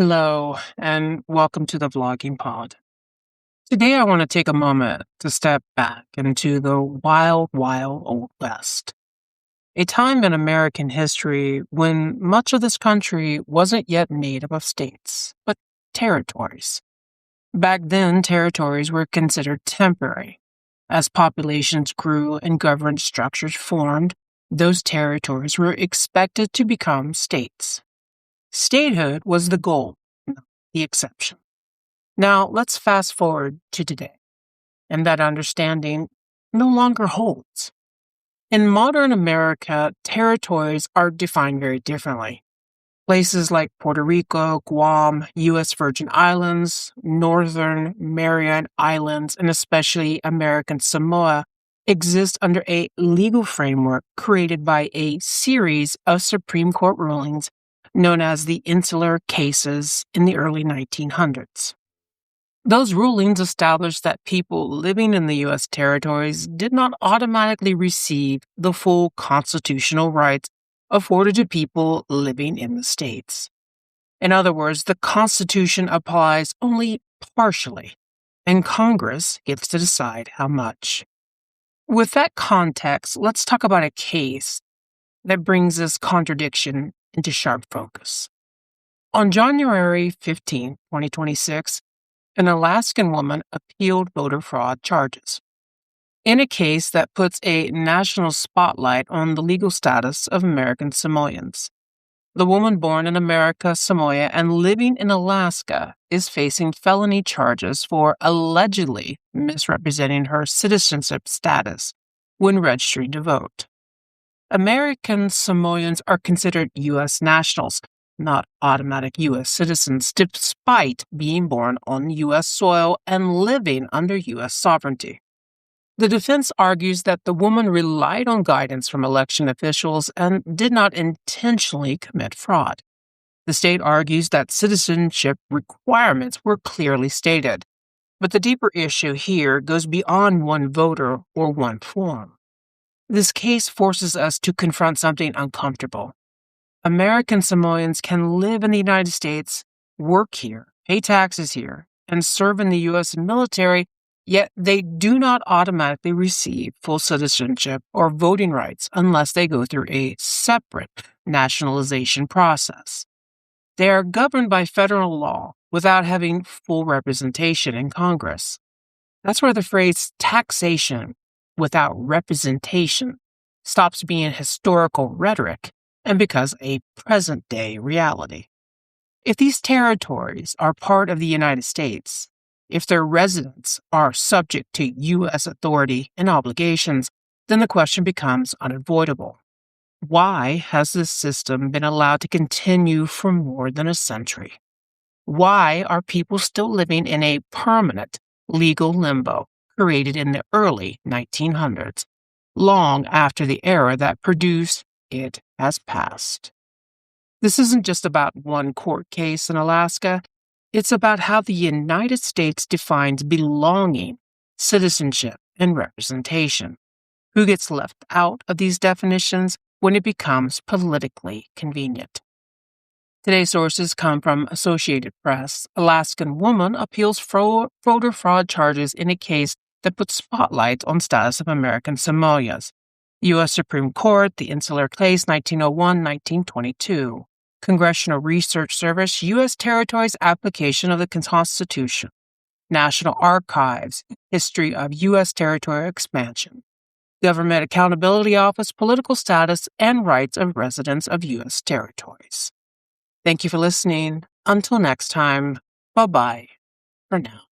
Hello, and welcome to the Vlogging Pod. Today, I want to take a moment to step back into the wild, wild Old West, a time in American history when much of this country wasn't yet made up of states, but territories. Back then, territories were considered temporary. As populations grew and government structures formed, those territories were expected to become states. Statehood was the goal, not the exception. Now, let's fast forward to today, and that understanding no longer holds. In modern America, territories are defined very differently. Places like Puerto Rico, Guam, U.S. Virgin Islands, Northern Mariana Islands, and especially American Samoa exist under a legal framework created by a series of Supreme Court rulings known as the Insular Cases in the early 1900s. Those rulings established that people living in the U.S. territories did not automatically receive the full constitutional rights afforded to people living in the states. In other words, the Constitution applies only partially, and Congress gets to decide how much. With that context, let's talk about a case that brings this contradiction into sharp focus. On January 15, 2026, an Alaskan woman appealed voter fraud charges in a case that puts a national spotlight on the legal status of American Samoans. The woman born in American Samoa and living in Alaska is facing felony charges for allegedly misrepresenting her citizenship status when registering to vote. American Samoans are considered U.S. nationals, not automatic U.S. citizens, despite being born on U.S. soil and living under U.S. sovereignty. The defense argues that the woman relied on guidance from election officials and did not intentionally commit fraud. The state argues that citizenship requirements were clearly stated, but the deeper issue here goes beyond one voter or one form. This case forces us to confront something uncomfortable. American Samoans can live in the United States, work here, pay taxes here, and serve in the U.S. military, yet they do not automatically receive full citizenship or voting rights unless they go through a separate nationalization process. They are governed by federal law without having full representation in Congress. That's where the phrase taxation without representation stops being historical rhetoric and becomes a present-day reality. If these territories are part of the United States, if their residents are subject to U.S. authority and obligations, then the question becomes unavoidable. Why has this system been allowed to continue for more than a century? Why are people still living in a permanent legal limbo created in the early 1900s, long after the era that produced it has passed? This isn't just about one court case in Alaska. It's about how the United States defines belonging, citizenship, and representation. Who gets left out of these definitions when it becomes politically convenient? Today's sources come from Associated Press. Alaskan woman appeals voter fraud charges in a case that puts spotlight on status of American Samoans. U.S. Supreme Court, the Insular Case, 1901-1922. Congressional Research Service, U.S. Territories Application of the Constitution. National Archives, History of U.S. Territorial Expansion. Government Accountability Office, Political Status and Rights of Residents of U.S. Territories. Thank you for listening. Until next time, bye-bye for now.